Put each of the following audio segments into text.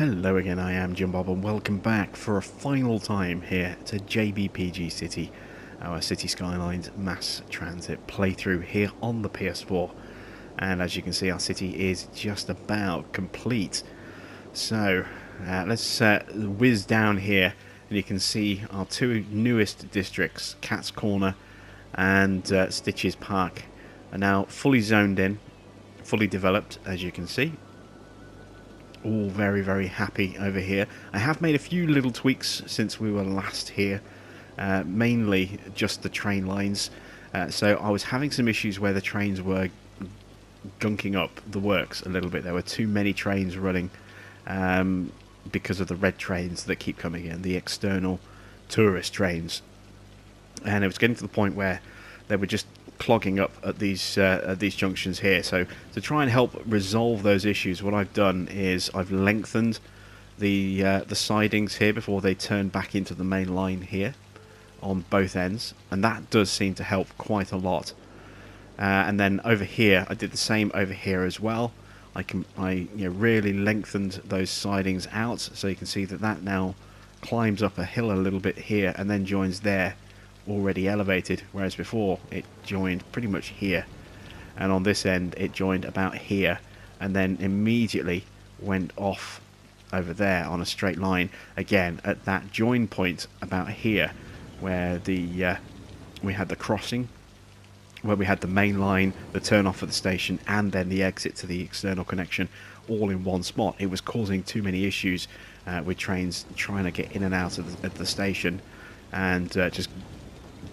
Hello again, I am Jim Bob and welcome back for a final time here to JBPG City, our City Skylines mass transit playthrough here on the PS4. And as you can see, our city is just about complete. So let's whiz down here and you can see our two newest districts, Cat's Corner and Stitches Park, are now fully zoned in, fully developed, as you can see. All very happy over here. I have made a few little tweaks since we were last here, mainly just the train lines. So I was having some issues where the trains were gunking up the works a little bit. There were too many trains running because of the red trains that keep coming in, the external tourist trains. And it was getting to the point where they were just clogging up at these junctions here. So to try and help resolve those issues, what I've done is I've lengthened the sidings here before they turn back into the main line here on both ends, and that does seem to help quite a lot. And then over here, I did the same over here as well. I really lengthened those sidings out, so you can see that now climbs up a hill a little bit here and then joins there, already elevated, whereas before it joined pretty much here, and on this end it joined about here and then immediately went off over there on a straight line again at that join point about here where we had the crossing, where we had the main line, the turn off at the station, and then the exit to the external connection all in one spot. It was causing too many issues with trains trying to get in and out of the station, and just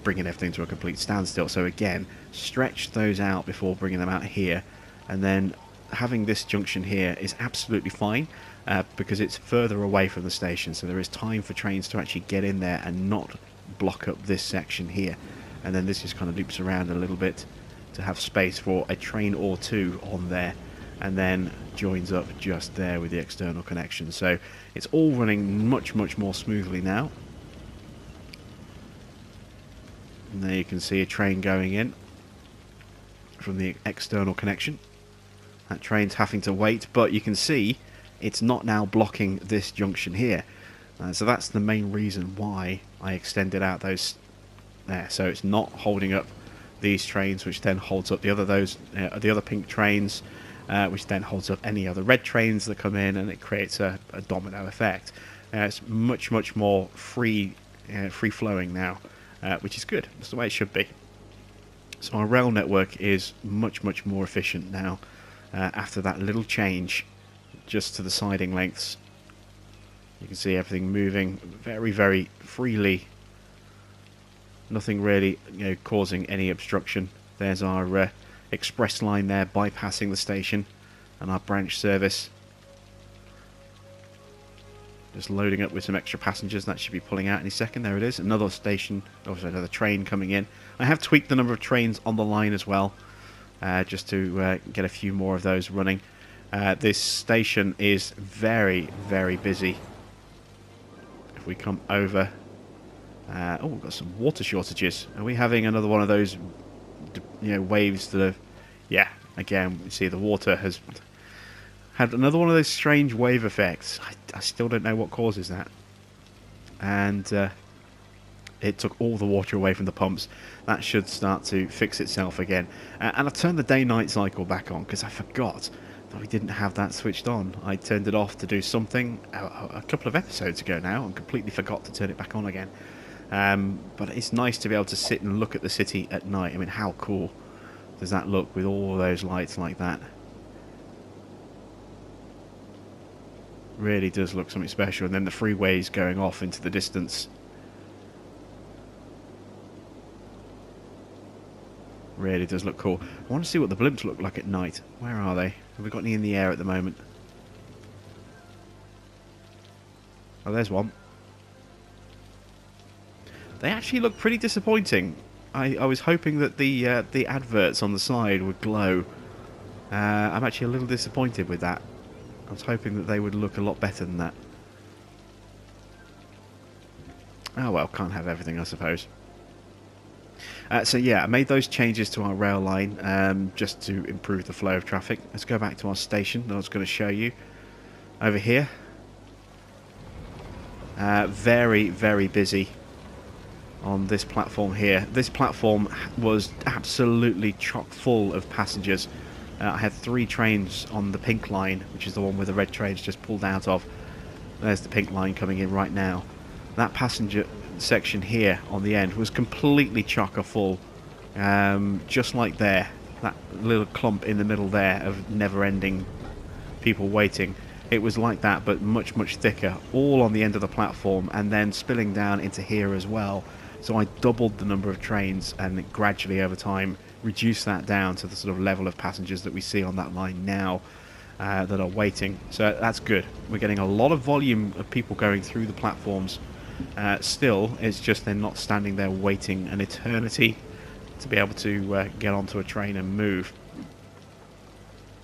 bringing everything to a complete standstill. So again, stretch those out before bringing them out here, and then having this junction here is absolutely fine because it's further away from the station, so there is time for trains to actually get in there and not block up this section here. And then this just kind of loops around a little bit to have space for a train or two on there, and then joins up just there with the external connection. So it's all running much more smoothly now. And there you can see a train going in from the external connection. That train's having to wait, but you can see it's not now blocking this junction here. So that's the main reason why I extended out those there. So it's not holding up these trains, which then holds up the other pink trains, which then holds up any other red trains that come in, and it creates a domino effect. It's much more free flowing now. Which is good. That's the way it should be. So our rail network is much more efficient now after that little change just to the siding lengths. You can see everything moving very freely. Nothing really causing any obstruction. There's our express line there bypassing the station and our branch service. Just loading up with some extra passengers. That should be pulling out any second. There it is. Another station, also another train coming in. I have tweaked the number of trains on the line as well, just to get a few more of those running. This station is very busy. If we come over... oh, we've got some water shortages. Are we having another one of those waves that have... Yeah, again, you see the water has... had another one of those strange wave effects. I still don't know what causes that. And it took all the water away from the pumps. That should start to fix itself again. And I've turned the day-night cycle back on because I forgot that we didn't have that switched on. I turned it off to do something a couple of episodes ago now and completely forgot to turn it back on again. But it's nice to be able to sit and look at the city at night. I mean, how cool does that look with all those lights like that? Really does look something special. And then the freeways going off into the distance. Really does look cool. I want to see what the blimps look like at night. Where are they? Have we got any in the air at the moment? Oh, there's one. They actually look pretty disappointing. I was hoping that the adverts on the side would glow. I'm actually a little disappointed with that. I was hoping that they would look a lot better than that. Oh well, can't have everything, I suppose. So yeah, I made those changes to our rail line just to improve the flow of traffic. Let's go back to our station that I was going to show you. Over here, Very, very busy on this platform here. This platform was absolutely chock full of passengers. I had 3 trains on the pink line, which is the one where the red trains just pulled out of. There's the pink line coming in right now. That passenger section here on the end was completely chocker full. Just like there, that little clump in the middle there of never-ending people waiting. It was like that, but much, much thicker, all on the end of the platform, and then spilling down into here as well. So I doubled the number of trains, and gradually over time reduced that down to the sort of level of passengers that we see on that line now that are waiting. So that's good. We're getting a lot of volume of people going through the platforms. Still, it's just they're not standing there waiting an eternity to be able to get onto a train and move,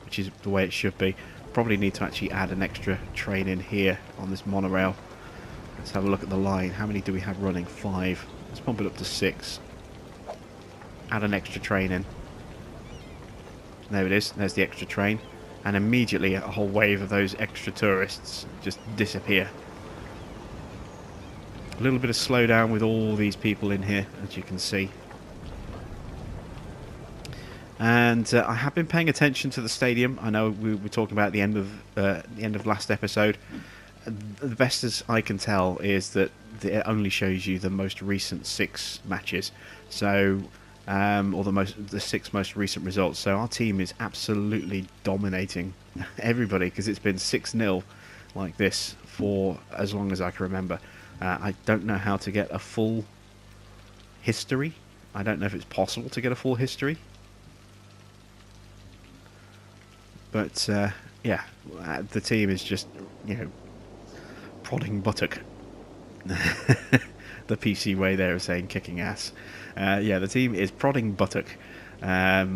which is the way it should be. Probably need to actually add an extra train in here on this monorail. Let's have a look at the line. How many do we have running? 5. Let's pump it up to 6. Add an extra train in. There it is. There's the extra train. And immediately a whole wave of those extra tourists just disappear. A little bit of slowdown with all these people in here, as you can see. And I have been paying attention to the stadium. I know we were talking about the end of last episode. The best as I can tell is that it only shows you the most recent 6 matches, so or the 6 most recent results. So our team is absolutely dominating everybody, because it's been 6-0 like this for as long as I can remember. I don't know how to get a full history. I don't know if it's possible to get a full history. But, yeah, the team is just, prodding buttock. The PC way there of saying kicking ass. Yeah, the team is prodding buttock. That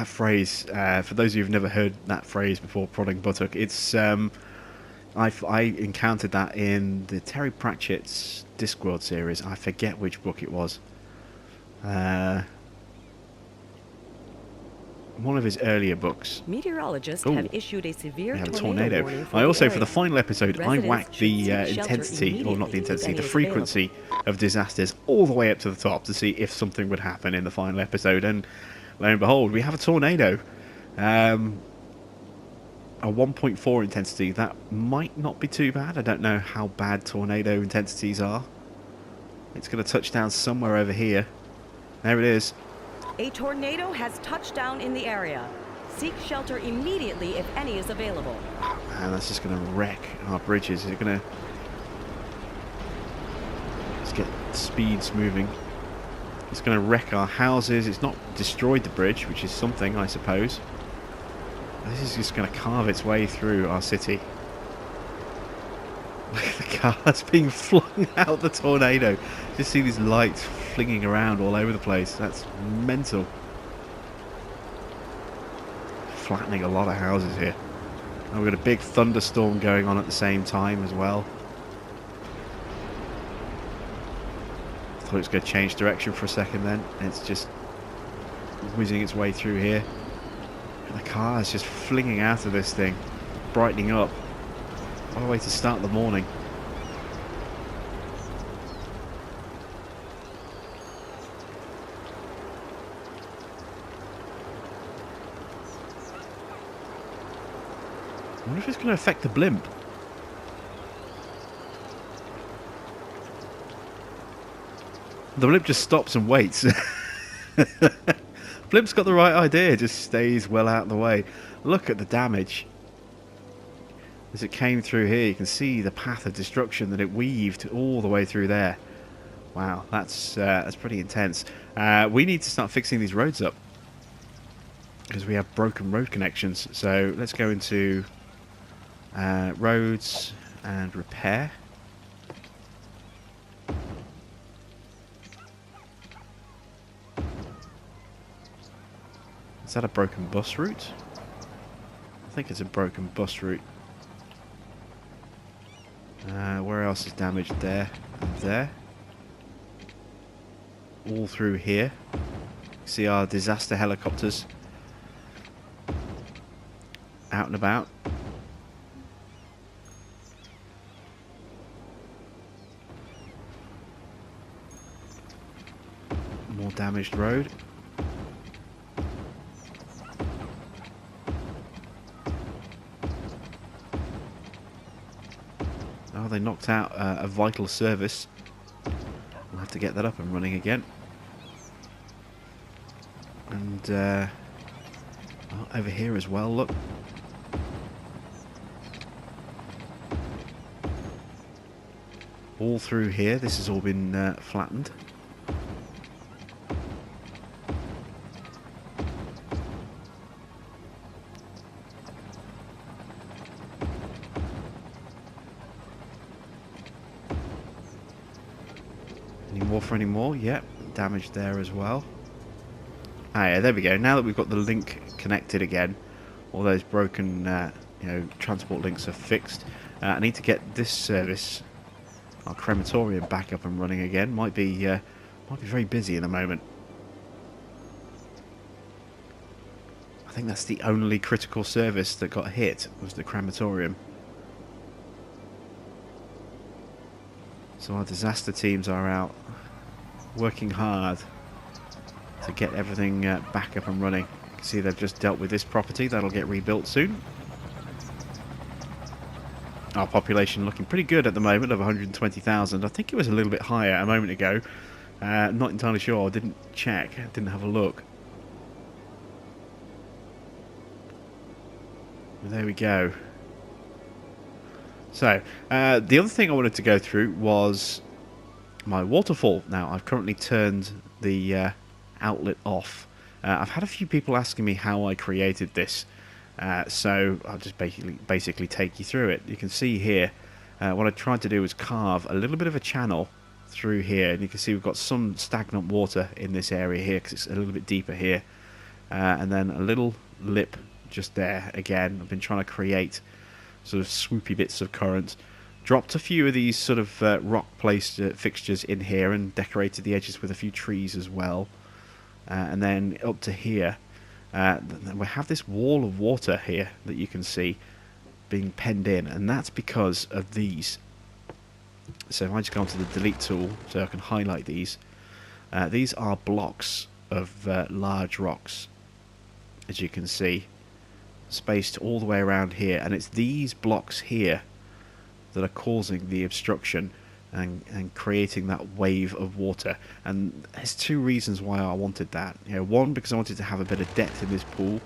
phrase, for those of you who've never heard that phrase before, prodding buttock, it's, I encountered that in the Terry Pratchett's Discworld series. I forget which book it was. One of his earlier books. Meteorologists have issued a severe tornado warning I also, for the final episode, I whacked the intensity, or not the intensity, the frequency of disasters all the way up to the top to see if something would happen in the final episode, and lo and behold, we have a tornado. A 1.4 intensity. That might not be too bad. I don't know how bad tornado intensities are. It's going to touch down somewhere over here. There it is. A tornado has touched down in the area. Seek shelter immediately if any is available. Man, that's just going to wreck our bridges. Is it going to... Let's get speeds moving. It's going to wreck our houses. It's not destroyed the bridge, which is something, I suppose. This is just going to carve its way through our city. Look at the cars being flung out the tornado. Just see these lights flinging around all over the place. That's mental. Flattening a lot of houses here. And we've got a big thunderstorm going on at the same time as well. Thought it was going to change direction for a second then. It's just whizzing its way through here. And the cars just flinging out of this thing. Brightening up. What a way to start the morning. I wonder if it's going to affect the blimp. The blimp just stops and waits. Blimp's got the right idea, just stays well out of the way. Look at the damage. As it came through here, you can see the path of destruction that it weaved all the way through there. Wow, that's pretty intense. We need to start fixing these roads up, because we have broken road connections. So let's go into roads and repair. Is that a broken bus route? I think it's a broken bus route. Where else is damaged? There and there. All through here. See our disaster helicopters out and about. damaged road. Oh, they knocked out a vital service. We'll have to get that up and running again. And well, over here as well, look. All through here, this has all been flattened. Any more for any more? Yep, damage there as well. Ah, yeah, there we go. Now that we've got the link connected again, all those broken, you know, transport links are fixed. I need to get this service, our crematorium, back up and running again. Might be very busy in a moment. I think that's the only critical service that got hit, was the crematorium. So our disaster teams are out working hard to get everything back up and running. You can see they've just dealt with this property. That'll get rebuilt soon. Our population looking pretty good at the moment of 120,000. I think it was a little bit higher a moment ago. Not entirely sure. I didn't check. Didn't have a look. But there we go. So, the other thing I wanted to go through was my waterfall. Now, I've currently turned the outlet off. I've had a few people asking me how I created this. So I'll just basically take you through it. You can see here what I tried to do was carve a little bit of a channel through here, and you can see we've got some stagnant water in this area here because it's a little bit deeper here, and then a little lip just there. Again, I've been trying to create sort of swoopy bits of current. Dropped a few of these sort of rock placed fixtures in here and decorated the edges with a few trees as well, and then up to here. We have this wall of water here that you can see being penned in, and that's because of these. So if I just go onto the delete tool so I can highlight these are blocks of large rocks, as you can see, spaced all the way around here, and it's these blocks here that are causing the obstruction and creating that wave of water. And there's two reasons why I wanted that. You know, one, because I wanted to have a bit of depth in this pool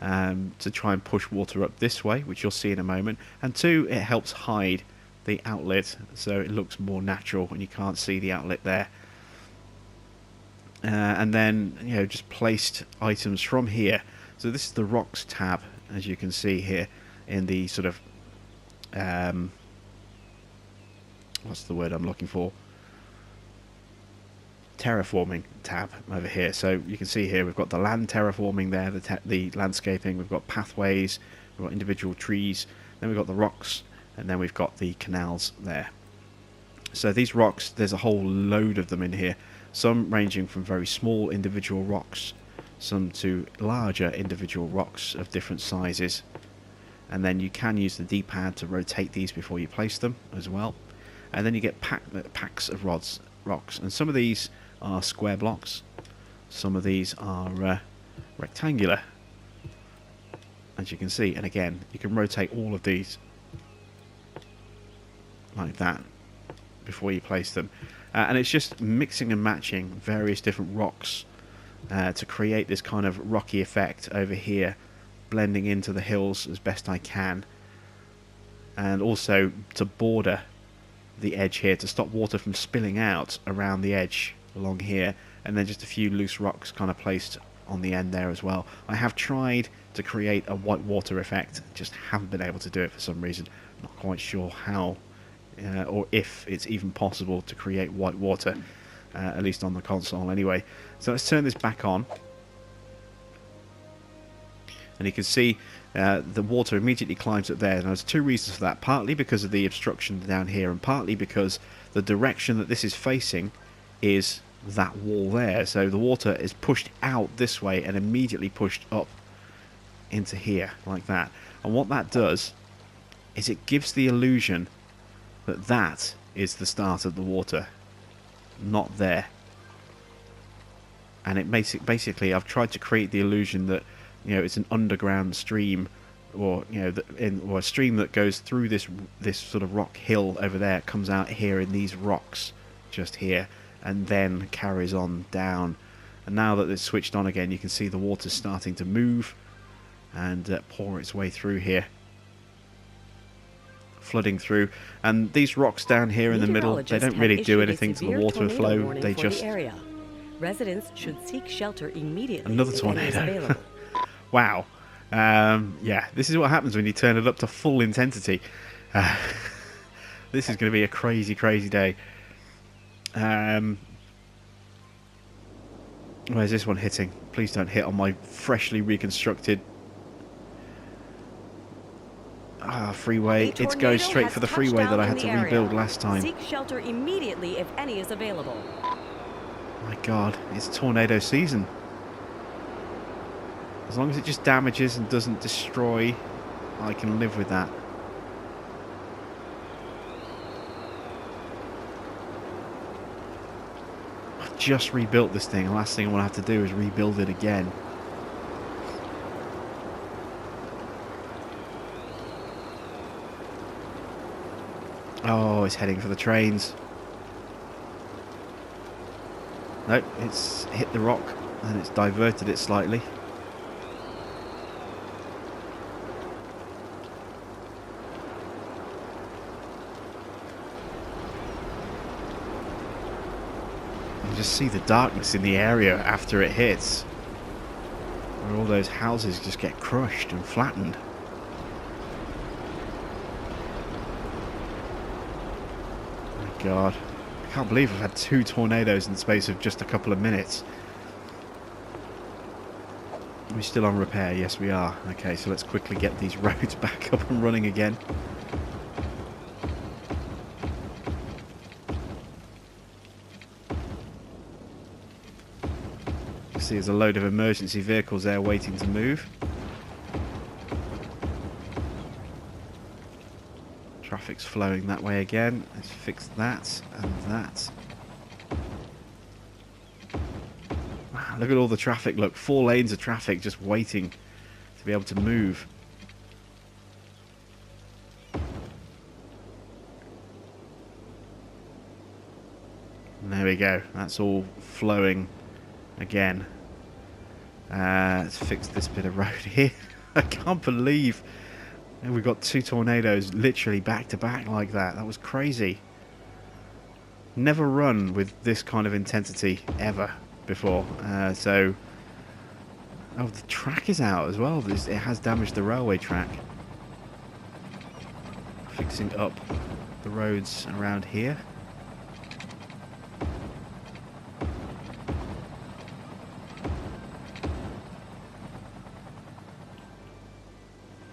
to try and push water up this way, which you'll see in a moment, and two, it helps hide the outlet so it looks more natural and you can't see the outlet there. And then, you know, just placed items from here. So this is the rocks tab, as you can see here in the sort of what's the word I'm looking for? Terraforming tab over here. So you can see here we've got the land terraforming there, the landscaping, we've got pathways, we've got individual trees, then we've got the rocks, and then we've got the canals there. So these rocks, there's a whole load of them in here, some ranging from very small individual rocks, some to larger individual rocks of different sizes. And then you can use the D-pad to rotate these before you place them as well. And then you get packs of rocks, and some of these are square blocks, some of these are rectangular, as you can see. And again, you can rotate all of these like that before you place them, and it's just mixing and matching various different rocks to create this kind of rocky effect over here, blending into the hills as best I can, and also to border the edge here to stop water from spilling out around the edge along here, and then just a few loose rocks kind of placed on the end there as well. I have tried to create a white water effect, just haven't been able to do it for some reason. Not quite sure how or if it's even possible to create white water, at least on the console anyway. So let's turn this back on, and you can see the water immediately climbs up there. And there's two reasons for that, partly because of the obstruction down here, and partly because the direction that this is facing is that wall there. So the water is pushed out this way and immediately pushed up into here like that. And what that does is it gives the illusion that that is the start of the water, not there. and it basically I've tried to create the illusion that, you know, it's an underground stream, or, you know, or a stream that goes through this sort of rock hill over there, comes out here in these rocks just here, and then carries on down. And now that it's switched on again, you can see the water starting to move and pour its way through here, flooding through. And these rocks down here in the middle, they don't really do anything to the water flow. They just... Residents should seek shelter immediately. Another tornado. Wow. Yeah, this is what happens when you turn it up to full intensity. This is going to be a crazy, crazy day. Where's this one hitting? Please don't hit on my freshly reconstructed freeway. It goes straight for the freeway that I had to rebuild last time. Seek shelter immediately if any is available. My God, it's tornado season. As long as it just damages and doesn't destroy, I can live with that. I've just rebuilt this thing. The last thing I want to have to do is rebuild it again. Oh, it's heading for the trains. Nope, it's hit the rock and it's diverted it slightly. You just see the darkness in the area after it hits, where all those houses just get crushed and flattened. My God. I can't believe I've had 2 tornadoes in the space of just a couple of minutes. Are we still on repair? Yes, we are. Okay, so let's quickly get these roads back up and running again. You see there's a load of emergency vehicles there waiting to move. Traffic's flowing that way again. Let's fix that and that. Wow, look at all the traffic. Look, 4 lanes of traffic just waiting to be able to move. And there we go. That's all flowing again. Let's fix this bit of road here. I can't believe we got 2 tornadoes literally back to back like that. That was crazy. Never run with this kind of intensity ever before. Oh, the track is out as well. It has damaged the railway track. Fixing up the roads around here.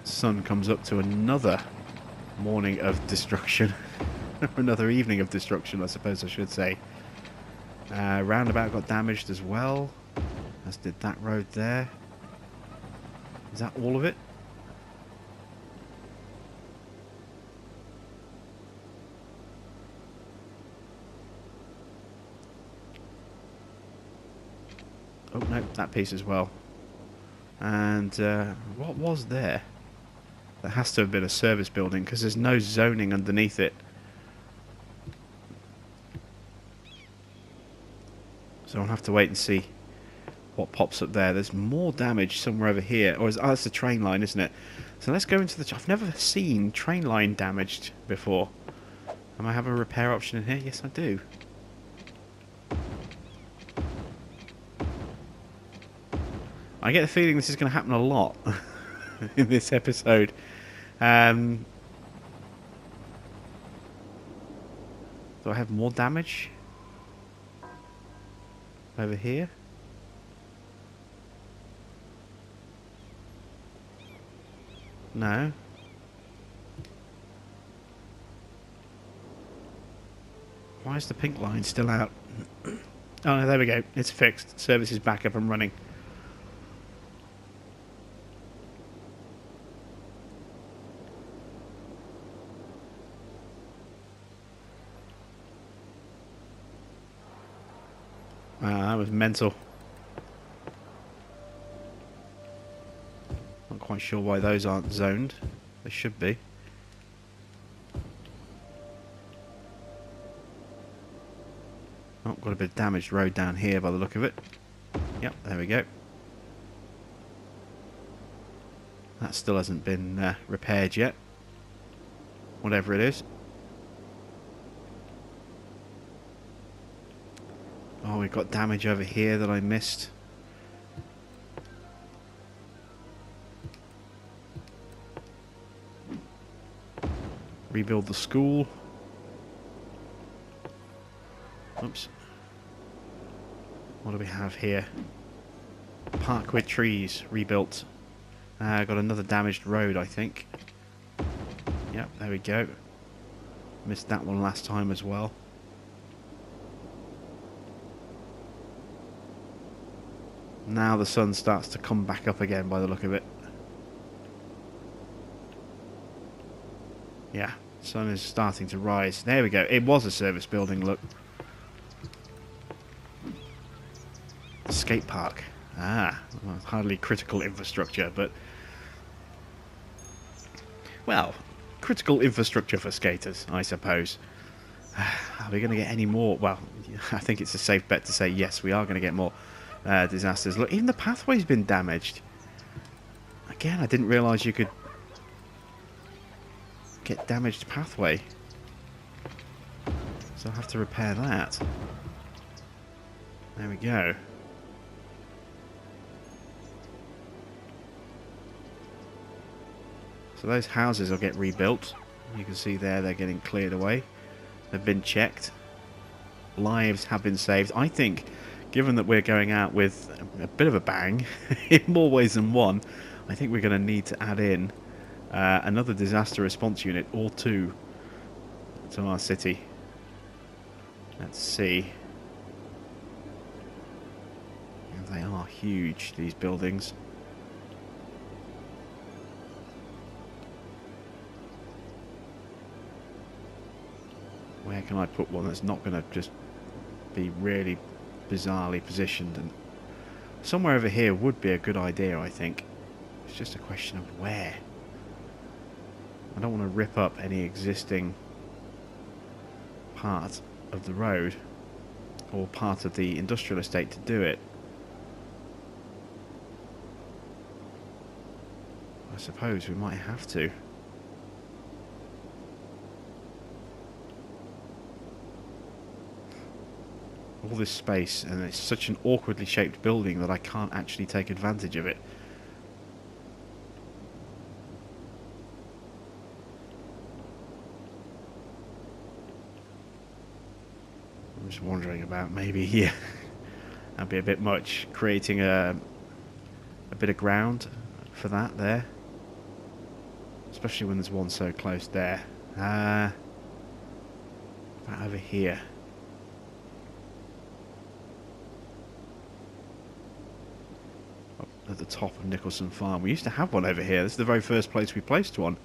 Sun comes up to another morning of destruction. Another evening of destruction, I suppose I should say. Roundabout got damaged as well, as did that road there. Is that all of it? Oh no, that piece as well. And what was there? That has to have been a service building, because there's no zoning underneath it. So I'll have to wait and see what pops up there. There's more damage somewhere over here. Or that's the train line, isn't it? So let's go into the... I've never seen train line damaged before. Am I have a repair option in here? Yes, I do. I get the feeling this is going to happen a lot in this episode. Do I have more damage over here? No. Why is the pink line still out? Oh no, there we go. It's fixed. Service is back up and running. Wow, that was mental. Not quite sure why those aren't zoned. They should be. Oh, got a bit of damaged road down here by the look of it. Yep, there we go. That still hasn't been repaired yet. Whatever it is. Oh, we've got damage over here that I missed. Rebuild the school. Oops. What do we have here? Park with trees, rebuilt. Got another damaged road, I think. Yep, there we go. Missed that one last time as well. Now the sun starts to come back up again by the look of it. Yeah, sun is starting to rise. There we go. It was a service building, look. Skate park. Ah, well, hardly critical infrastructure, but... well, critical infrastructure for skaters, I suppose. Are we going to get any more? Well, I think it's a safe bet to say yes, we are going to get more disasters. Look, even the pathway's been damaged. Again, I didn't realise you could get damaged pathway. So I'll have to repair that. There we go. So those houses will get rebuilt. You can see there they're getting cleared away. They've been checked. Lives have been saved. I think, given that we're going out with a bit of a bang, in more ways than one, I think we're going to need to add in another disaster response unit or two to our city. Let's see. They are huge, these buildings. Where can I put one that's not going to just be really bizarrely positioned? And somewhere over here would be a good idea, I think. It's just a question of where. I don't want to rip up any existing part of the road or part of the industrial estate to do it. I suppose we might have to. All this space, and it's such an awkwardly shaped building that I can't actually take advantage of it. I'm just wondering about maybe here. That'd be a bit much, creating a bit of ground for that there. Especially when there's one so close there. About over here. At the top of Nicholson Farm. We used to have one over here. This is the very first place we placed one.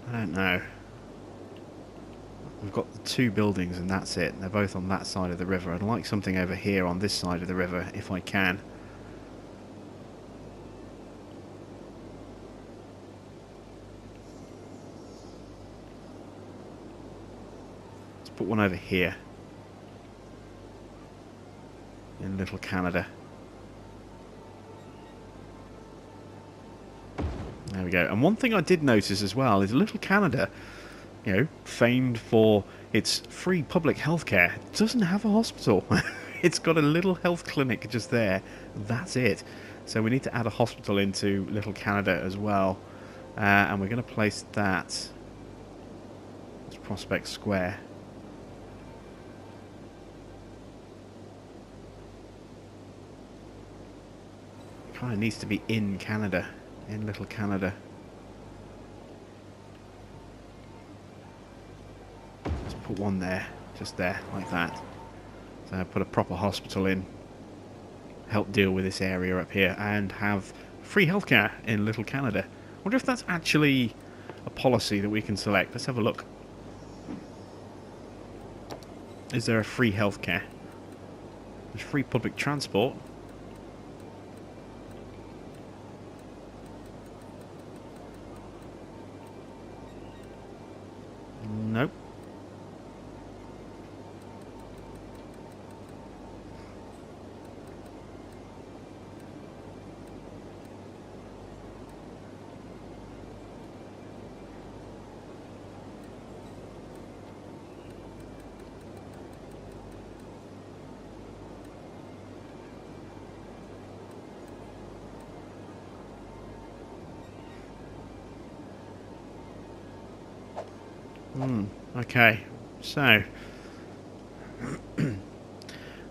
I don't know. We've got the two buildings and that's it. They're both on that side of the river. I'd like something over here on this side of the river if I can. Put one over here in Little Canada. There we go. And one thing I did notice as well is Little Canada, you know, famed for its free public healthcare, doesn't have a hospital. It's got a little health clinic just there. That's it. So we need to add a hospital into Little Canada as well. And we're going to place that as Prospect Square. Kind of needs to be in Canada, in Little Canada. Let's put one there, just there, like that. So put a proper hospital in, help deal with this area up here, and have free healthcare in Little Canada. I wonder if that's actually a policy that we can select. Let's have a look. Is there a free healthcare? There's free public transport. Nope. Okay, so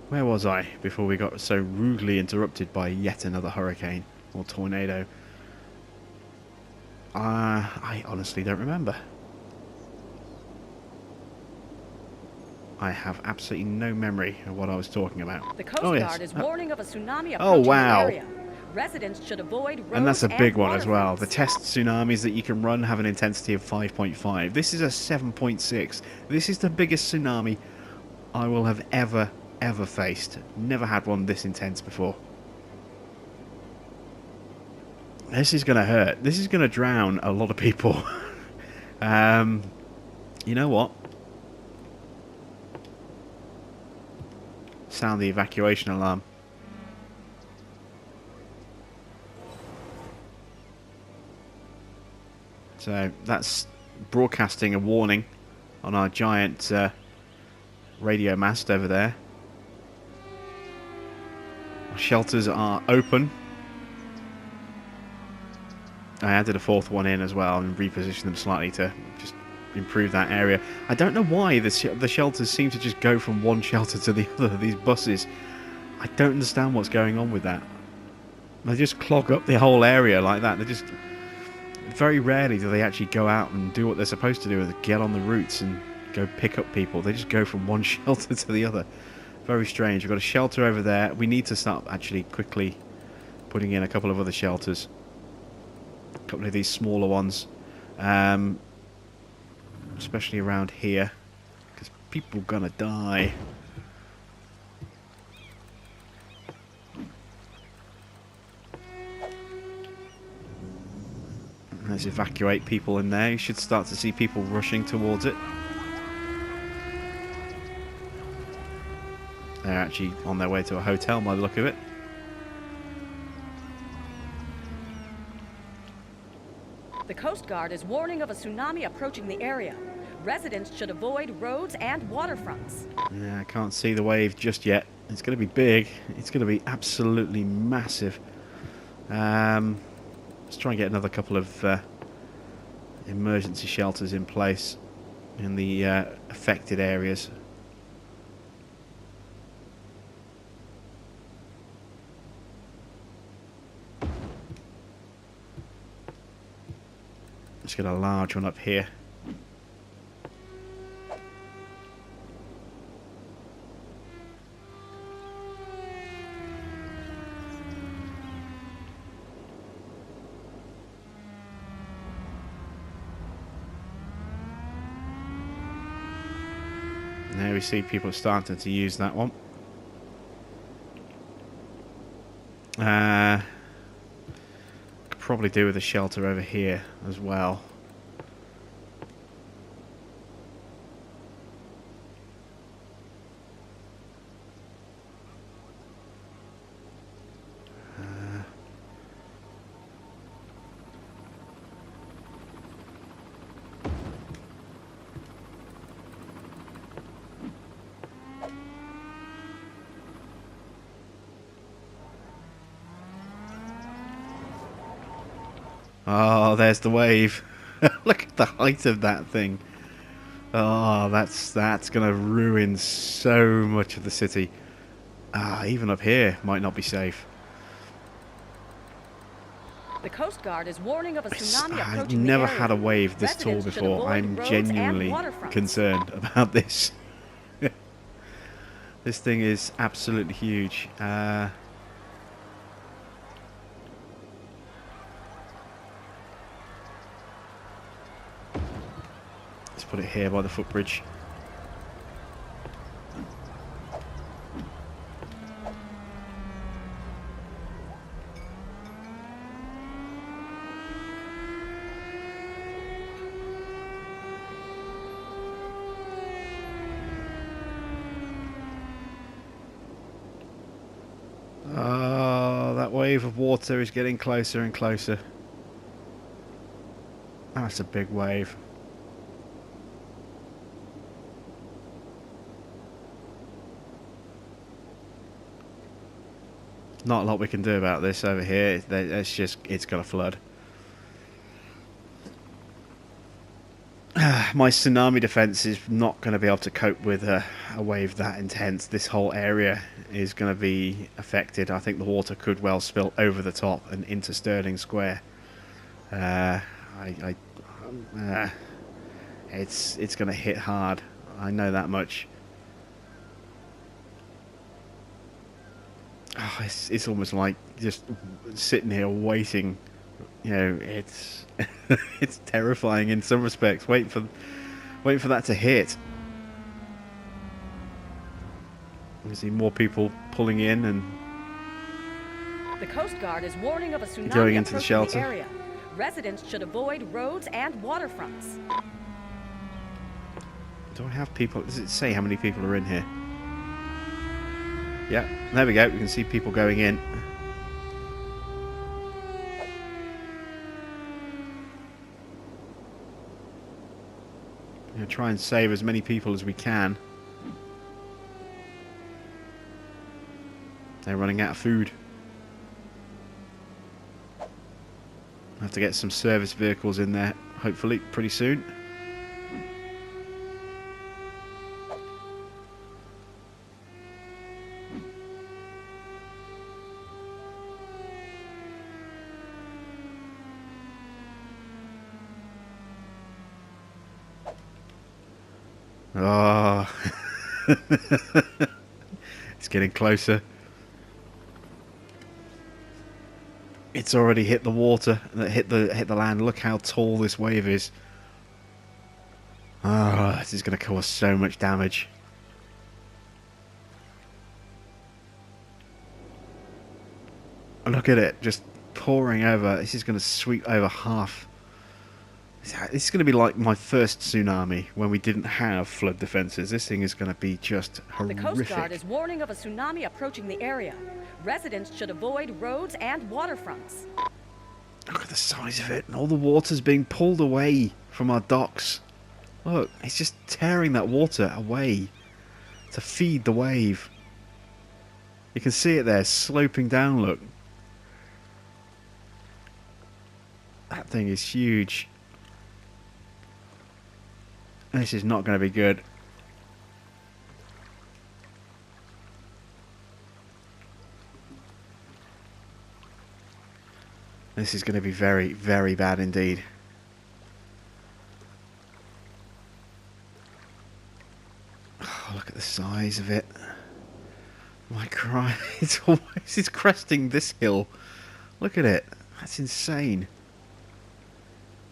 where was I before we got so rudely interrupted by yet another hurricane or tornado? I honestly don't remember. I have absolutely no memory of what I was talking about. The Coast Guard is warning of a tsunami approaching oh, wow. the area. Residents should avoid roads And that's a big one as well. waterfronts. The test tsunamis that you can run have an intensity of 5.5. This is a 7.6. This is the biggest tsunami I will have ever faced. Never had one this intense before. This is going to hurt. This is going to drown a lot of people. You know what? Sound the evacuation alarm. So that's broadcasting a warning on our giant radio mast over there. Our shelters are open. I added a fourth one in as well and repositioned them slightly to just improve that area. I don't know why the shelters seem to just go from one shelter to the other, these buses. I don't understand what's going on with that. They just clog up the whole area like that. They just... Very rarely do they actually go out and do what they're supposed to do, is get on the routes and go pick up people. They just go from one shelter to the other. Very strange. We've got a shelter over there. We need to start actually quickly putting in a couple of other shelters. A couple of these smaller ones. Especially around here. Because people are going to die. Let's evacuate people in there. You should start to see people rushing towards it. They're actually on their way to a hotel by the look of it. The Coast Guard is warning of a tsunami approaching the area. Residents should avoid roads and waterfronts. Yeah, I can't see the wave just yet. It's going to be big. It's going to be absolutely massive. Let's try and get another couple of emergency shelters in place in the affected areas. Let's get a large one up here. There we see people starting to use that one. Could probably do with a shelter over here as well. Oh, there's the wave. Look at the height of that thing. Oh, that's going to ruin so much of the city. Even up here might not be safe. The Coast Guard is warning of a tsunami I've approaching the never area. had a wave this tall Residents should before. avoid I'm roads genuinely and waterfronts. concerned about this. This thing is absolutely huge. Let's put it here by the footbridge. wave of water is getting closer and closer. That's a big wave. Not a lot we can do about this over here. It's just, it's gonna flood. My tsunami defense is not going to be able to cope with a wave that intense. This whole area is going to be affected. I think the water could well spill over the top and into Stirling Square. It's going to hit hard. I know that much. Oh, it's almost like just sitting here waiting. You know, it's it's terrifying in some respects. Wait for that to hit. You see more people pulling in and the Coast Guard is warning of a tsunami going into the approaching shelter. the area. Residents should avoid roads and waterfronts. Do I have people? Does it say how many people are in here? Yeah, there we go. We can see people going in. Try and save as many people as we can. They're running out of food. Have to get some service vehicles in there, hopefully, pretty soon. Oh, it's getting closer. It's already hit the water, hit the land. Look how tall this wave is. Oh, this is going to cause so much damage. Look at it, just pouring over. This is going to sweep over half. This is going to be like my first tsunami when we didn't have flood defenses. This thing is going to be just horrific. The Coast Guard is warning of a tsunami approaching the area. Residents should avoid roads and waterfronts. Look at the size of it, and all the water's being pulled away from our docks. Look, it's just tearing that water away to feed the wave. You can see it there, sloping down, look. That thing is huge. This is not going to be good. This is going to be very, very bad indeed. Oh, look at the size of it. My Christ, it's cresting this hill. Look at it. That's insane.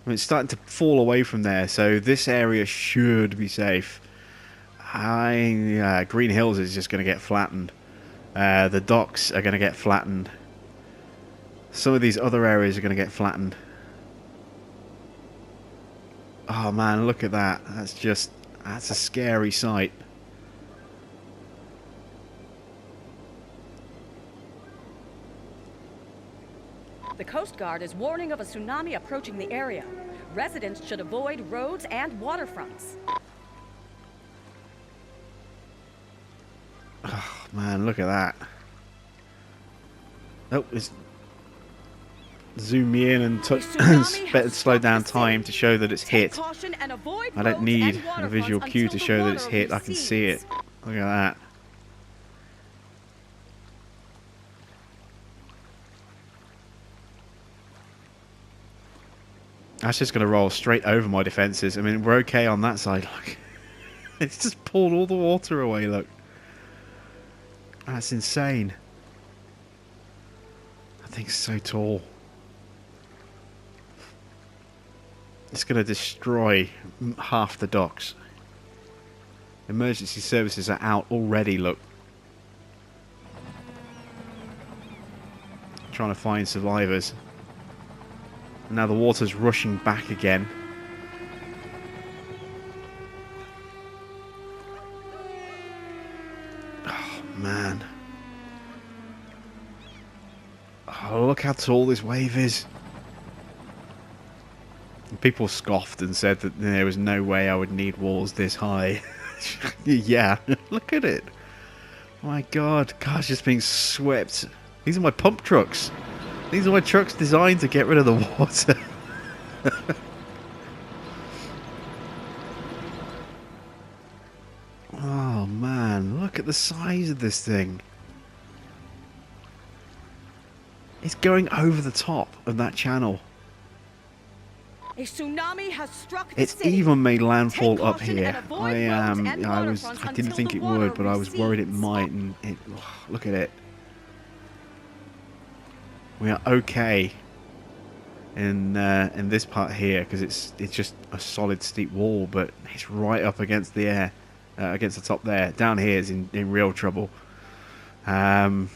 I mean, it's starting to fall away from there, so this area should be safe. Green Hills is just going to get flattened. The docks are going to get flattened. Some of these other areas are going to get flattened. Oh man, look at that. That's a scary sight. The Coast Guard is warning of a tsunami approaching the area. Residents should avoid roads and waterfronts. Oh man, look at that. Oh, it's zoom me in and better slow down time to show that it's hit. I don't need a visual cue to show that it's hit. I can see it. Look at that. That's just going to roll straight over my defences. I mean, we're okay on that side. Look. It's just pulled all the water away, look. That's insane. That thing's so tall. It's going to destroy half the docks. Emergency services are out already, look. Trying to find survivors. Now the water's rushing back again. Oh man. Oh, Oh, look how tall this wave is. People scoffed and said that there was no way I would need walls this high. Yeah, look at it. Oh my god, car's just being swept. These are my pump trucks. These are my trucks designed to get rid of the water. Oh man, look at the size of this thing. It's going over the top of that channel. A tsunami has struck the It's city. even made landfall Take up caution here. and avoid roads and waterfronts I didn't until think the it water would, but I was worried it recedes. might, and it, look at it. We are okay in this part here because it's just a solid steep wall, but it's right up against the air, against the top there. Down here is in real trouble. My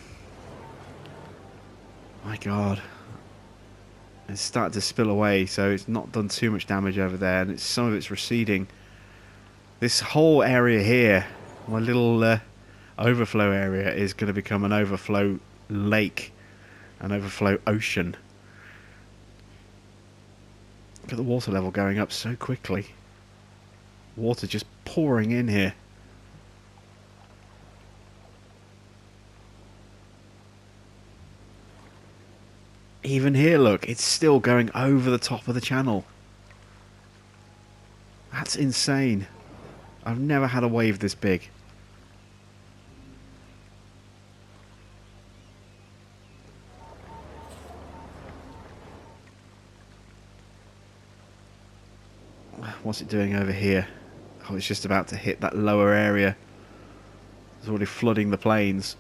God. It's started to spill away, so it's not done too much damage over there, and some of it's receding. This whole area here, my little overflow area, is going to become an overflow lake, an overflow ocean. Look at the water level going up so quickly. Water just pouring in here. Even here, look, it's still going over the top of the channel. That's insane. I've never had a wave this big. What's it doing over here? Oh, it's just about to hit that lower area. It's already flooding the plains.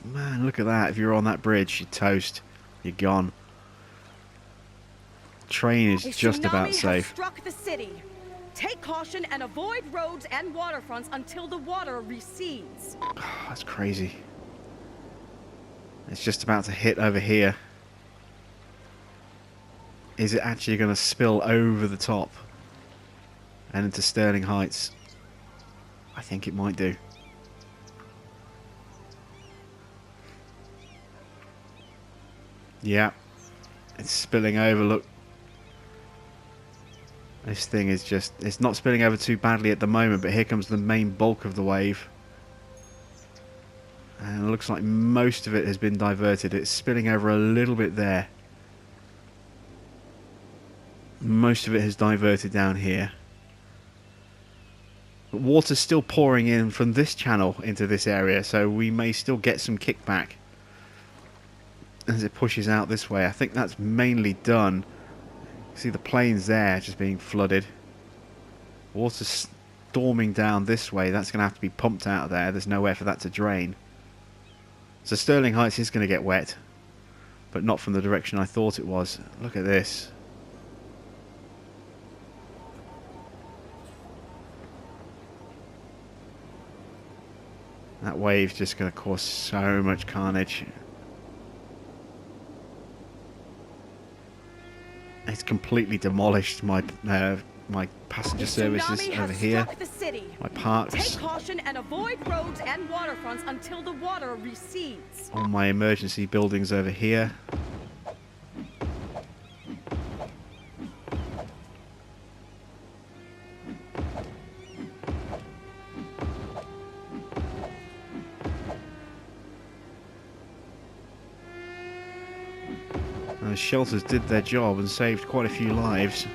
Man, look at that. If you're on that bridge, you're toast. You're gone. Train is just about safe. Has struck the city. Take caution and avoid roads and waterfronts until the water recedes. Oh, that's crazy. It's just about to hit over here. Is it actually going to spill over the top and into Sterling Heights? I think it might do. Yeah, it's spilling over, look. This thing is just, it's not spilling over too badly at the moment, but here comes the main bulk of the wave. And it looks like most of it has been diverted. It's spilling over a little bit there. Most of it has diverted down here. But water's still pouring in from this channel into this area, so we may still get some kickback as it pushes out this way. I think that's mainly done. See the plains there just being flooded. Water's storming down this way. That's going to have to be pumped out of there. There's nowhere for that to drain. So Sterling Heights is going to get wet, but not from the direction I thought it was. Look at this. That wave's just going to cause so much carnage. It's completely demolished my my passenger services over here. My parks. Take caution and avoid roads and waterfronts until the water recedes. All my emergency buildings over here. The shelters did their job and saved quite a few lives.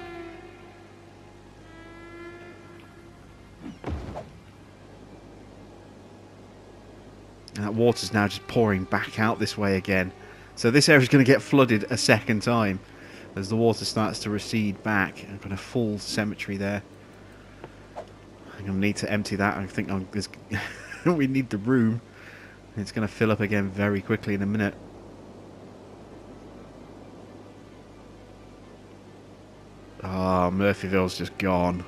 And that water's now just pouring back out this way again. So this area's going to get flooded a second time as the water starts to recede back. I've got a full cemetery there. I'm going to need to empty that. I think we need the room. It's going to fill up again very quickly in a minute. Ah, Murphyville's just gone.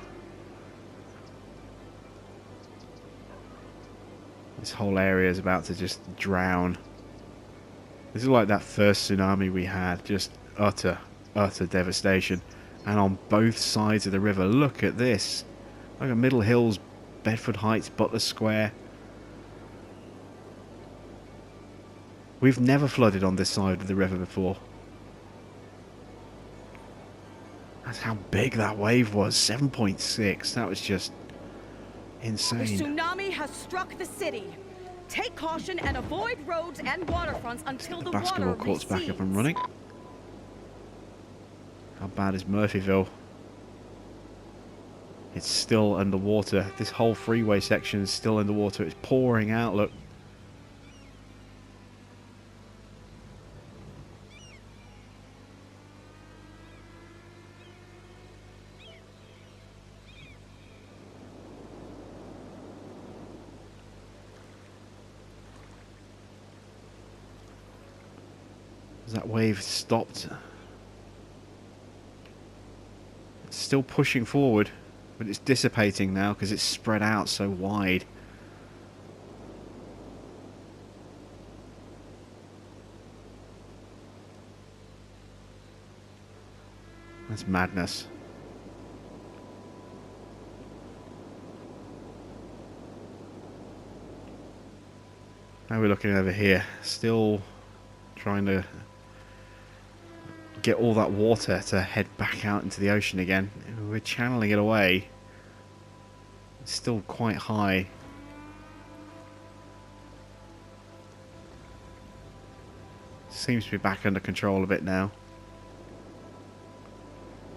This whole area is about to just drown. This is like that first tsunami we had. Just utter devastation. And on both sides of the river. Look at this. Look at Middle Hills, Bedford Heights, Butler Square. We've never flooded on this side of the river before. That's how big that wave was. 7.6. That was just insane. A tsunami has struck the city. Take caution and avoid roads and waterfronts until the basketball water court's recedes. back up and running. How bad is Murphyville? It's still underwater. This whole freeway section is still underwater. It's pouring out, look. That wave stopped. It's still pushing forward, but it's dissipating now because it's spread out so wide. That's madness. Now we're looking over here, still trying to get all that water to head back out into the ocean again. We're channeling it away. It's still quite high. Seems to be back under control a bit now.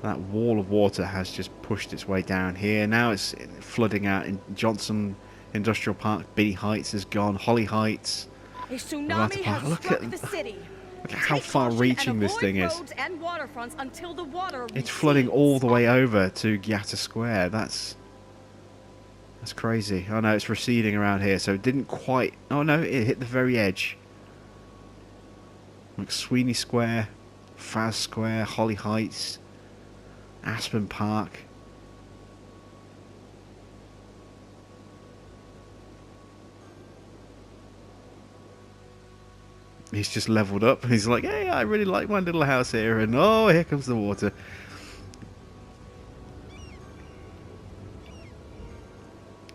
That wall of water has just pushed its way down here. Now it's flooding out in Johnson Industrial Park. Biddy Heights is gone. Holly Heights. A tsunami has struck the city. Look at how far-reaching this thing is. And waterfronts until the water it's flooding all the way over to Giata Square. That's crazy. Oh no, it's receding around here, so it didn't quite... Oh no, it hit the very edge. McSweeney Square, Faz Square, Holly Heights, Aspen Park. He's just leveled up. He's like, hey, I really like my little house here. And oh, here comes the water.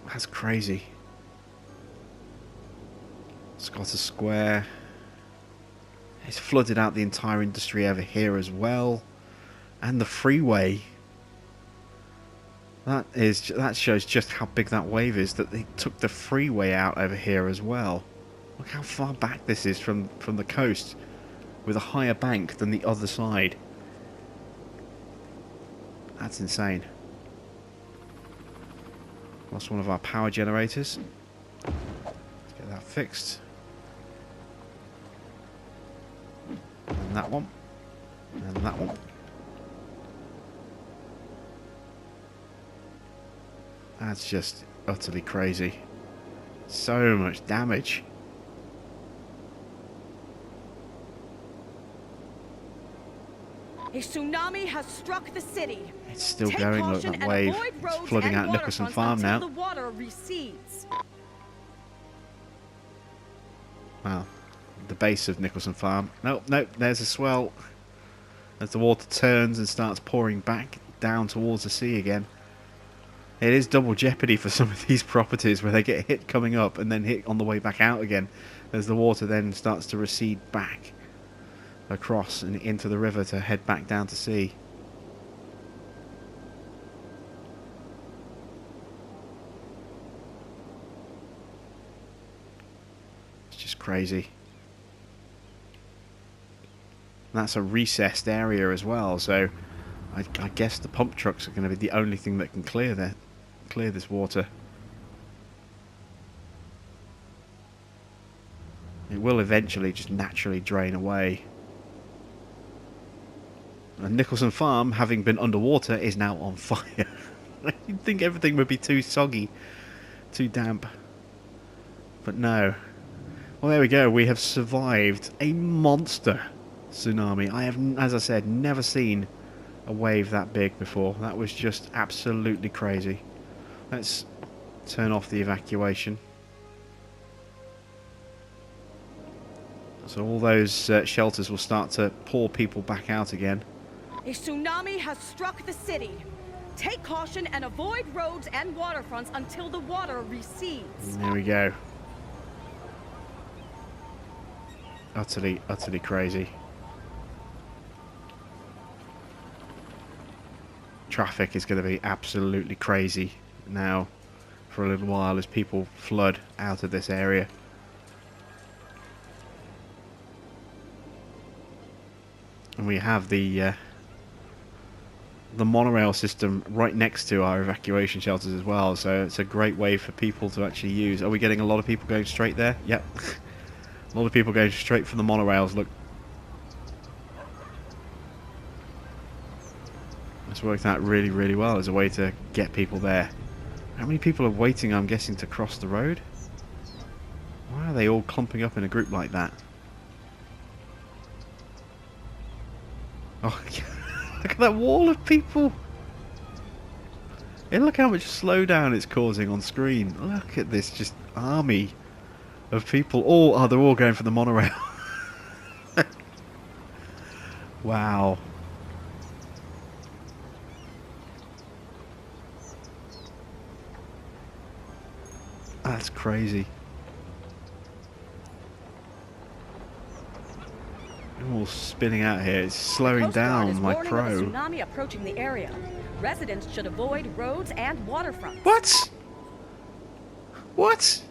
That's crazy. Scotta Square. It's flooded out the entire industry over here as well. And the freeway. That shows just how big that wave is, that they took the freeway out over here as well. Look how far back this is from the coast, with a higher bank than the other side. That's insane. Lost one of our power generators. Let's get that fixed. And that one. And that one. That's just utterly crazy. So much damage. A tsunami has struck the city. It's still going, look, that wave. It's flooding out Nicholson Farm now. The water recedes. Wow. The base of Nicholson Farm. Nope, there's a swell. As the water turns and starts pouring back down towards the sea again. It is double jeopardy for some of these properties where they get hit coming up and then hit on the way back out again. As the water then starts to recede back across and into the river to head back down to sea. It's just crazy. And that's a recessed area as well, so I guess the pump trucks are going to be the only thing that can clear this water. It will eventually just naturally drain away. And Nicholson Farm, having been underwater, is now on fire. You'd think everything would be too soggy, too damp. But no. Well, there we go. We have survived a monster tsunami. I have, as I said, never seen a wave that big before. That was just absolutely crazy. Let's turn off the evacuation. So all those shelters will start to pour people back out again. A tsunami has struck the city. Take caution and avoid roads and waterfronts until the water recedes. There we go. Utterly, utterly crazy. Traffic is going to be absolutely crazy now for a little while as people flood out of this area. And we have the monorail system right next to our evacuation shelters as well, so it's a great way for people to actually use. Are we getting a lot of people going straight there? Yep. A lot of people going straight for the monorails. Look. It's worked out really, really well as a way to get people there. How many people are waiting, I'm guessing, to cross the road? Why are they all clumping up in a group like that? Oh, look at that wall of people! And look how much slowdown it's causing on screen. Look at this just army of people. Oh, they're all going for the monorail. Wow. That's crazy. I'm all spinning out here. It's slowing down my Pro. Of a tsunami approaching the area. Residents should avoid roads and waterfronts. What? What?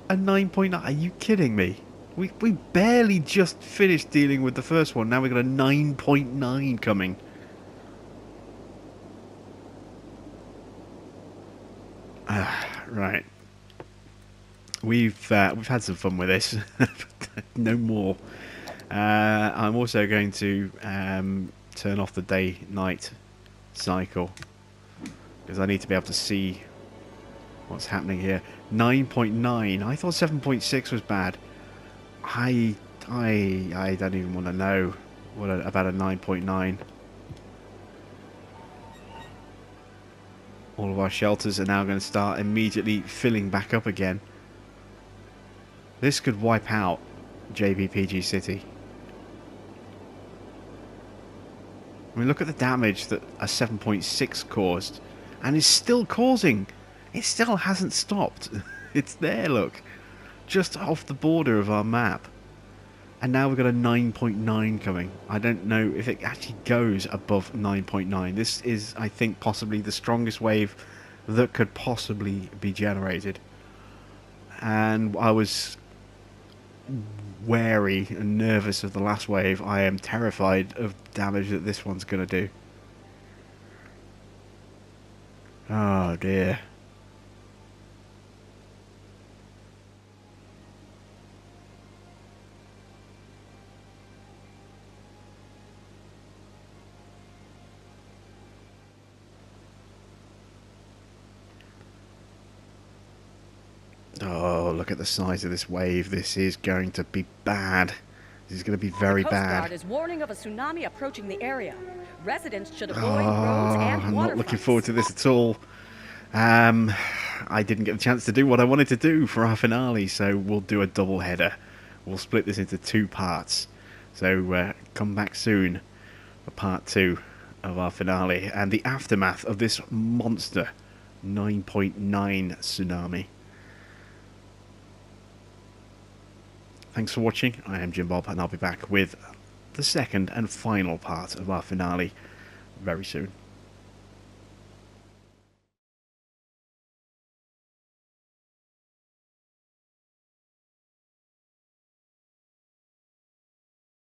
A 9.9? Are you kidding me? We barely just finished dealing with the first one. Now we've got a 9.9 coming. Right. We've had some fun with this. No more. I'm also going to turn off the day-night cycle because I need to be able to see what's happening here. 9.9. I thought 7.6 was bad. I don't even want to know about a 9.9. All of our shelters are now going to start immediately filling back up again. This could wipe out JBPG City. I mean, look at the damage that a 7.6 caused, and is still causing. It still hasn't stopped. It's there, look, just off the border of our map. And now we've got a 9.9 coming. I don't know if it actually goes above 9.9. This is, I think, possibly the strongest wave that could possibly be generated. And I was wary and nervous of the last wave. I am terrified of damage that this one's going to do. Oh dear. Oh, look at the size of this wave. This is going to be bad. This is going to be very bad. The Coast Guard is warning of a tsunami approaching the area. Residents should avoid roads and I'm not looking forward to this at all. I didn't get the chance to do what I wanted to do for our finale, so we'll do a double header. We'll split this into 2 parts. So come back soon for part 2 of our finale and the aftermath of this monster 9.9 tsunami. Thanks for watching. I am Jim Bob, and I'll be back with the second and final part of our finale very soon.